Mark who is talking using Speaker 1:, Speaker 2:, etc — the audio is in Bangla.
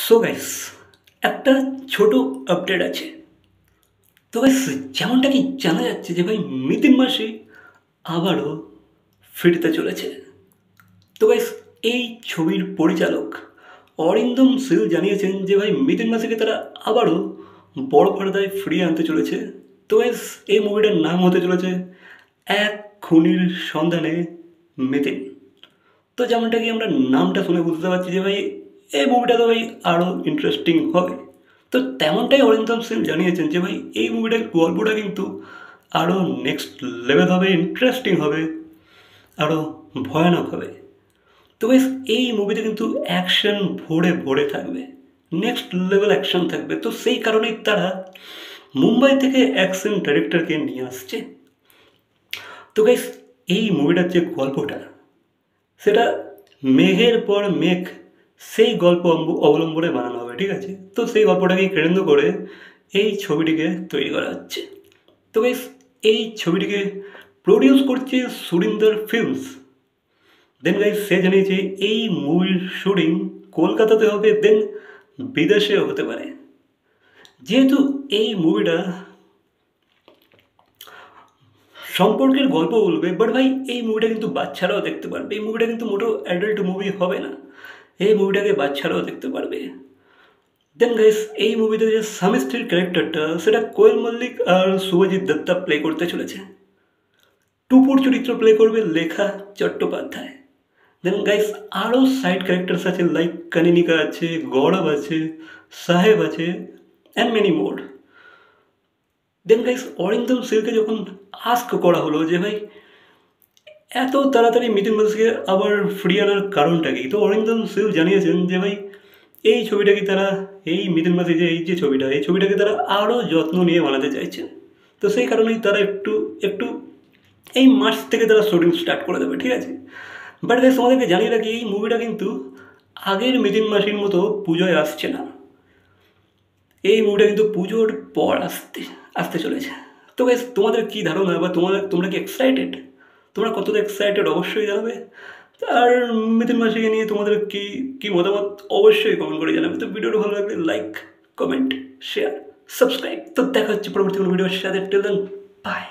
Speaker 1: সো গাইস, একটা ছোট আপডেট আছে। তো গাইস, যেমনটা কি জানা যাচ্ছে যে ভাই মিতিন মাসি আবারও ফিরতে চলেছে। তো গাইস, এই ছবির পরিচালক অরিন্দম সিল জানিয়েছেন যে ভাই মিতিন মাসিকে তারা আবারও বড় পর্দায় ফিরিয়ে আনতে চলেছে। তো গাইস, এই মুভিটার নাম হতে চলেছে এক খুনির সন্ধানে মিতিন। তো যেমনটা কি আমরা নামটা শুনে বুঝতে পারছি যে ভাই এই মুভিটা তো ভাই আরও ইন্টারেস্টিং হবে। তো তেমনটাই অরিন্দম সিং জানিয়েছেন যে ভাই এই মুভিটার গল্পটা কিন্তু আরও নেক্সট লেভেল হবে, ইন্টারেস্টিং হবে, আরও ভয়ানক হবে। তো ভাই এই মুভিতে কিন্তু অ্যাকশন ভরে ভরে থাকবে, নেক্সট লেভেল অ্যাকশন থাকবে। তো সেই কারণেই তারা মুম্বাই থেকে অ্যাকশন ডাইরেক্টরকে নিয়ে আসছে। তো গাইস, এই মুভিটার যে গল্পটা সেটা মেঘের পর মেঘ সেই গল্প অবলম্বনে বানানো হবে, ঠিক আছে? তো সেই গল্পটাকে কেন্দ্র করে এই ছবিটিকে তৈরি করা হচ্ছে। তো গাইস, এই ছবিটিকে প্রডিউস করছে সুরিন্দর ফিল্মস। দেন গাইস, সে জানিয়েছে এই মুভির শুটিং কলকাতাতে হবে, দেন বিদেশেও হতে পারে। যেহেতু এই মুভিটা সম্পর্কের গল্প বলবে, বাট ভাই এই মুভিটা কিন্তু বাচ্চারাও দেখতে পারবে। এই মুভিটা কিন্তু মোটো অ্যাডাল্ট মুভি হবে না, এই মুভিটাকে বাচ্চারাও দেখতে পারবে। দেন গাইস, এই মুভিতে যে স্বামী স্ত্রীর ক্যারেক্টারটা সেটা কোয়েল মল্লিক আর শুভজিৎ দত্তা প্লে করতে চলেছে। টুপুর চরিত্র প্লে করবে লেখা চট্টোপাধ্যায়। দেন গাইস, আরও সাইড ক্যারেক্টার্স আছে, লাইক কানিনিকা আছে, গৌরব আছে, সাহেব আছে, and many more. Then guys, Arindam সিলকে যখন আস্ক করা হলো যে ভাই এত তাড়াতাড়ি মিথুন মাসকে আবার ফিরিয়ে আনার কারণটা কি, তো অরিন্দম সিল জানিয়েছেন যে ভাই এই ছবিটাকে তারা, এই মিথুন মাসি যে এই যে ছবিটা, এই ছবিটাকে তারা আরও যত্ন নিয়ে বানাতে চাইছেন। তো সেই কারণেই তারা একটু একটু এই মাস থেকে তারা শুটিং স্টার্ট করে দেবে, ঠিক আছে? বাট গাইস, তোমাদেরকে জানিয়ে রাখি এই মুভিটা কিন্তু আগের মিথুন মাসির মতো পুজোয় আসছে না। এই মুভিটা কিন্তু পুজোর পর আসতে চলেছে। তো গাইস, তোমাদের কী ধারণা বা তোমরা কি এক্সাইটেড? তোমরা কতটা এক্সাইটেড অবশ্যই জানাবে। আর মিথুন মাসিকে নিয়ে তোমাদের কি মতামত অবশ্যই কমেন্ট করে জানাবে। তো ভিডিওটা ভালো লাগলে লাইক, কমেন্ট, শেয়ার, সাবস্ক্রাইব। তো দেখা হচ্ছে পরবর্তী কোনো ভিডিওর সাথে। Till then, by.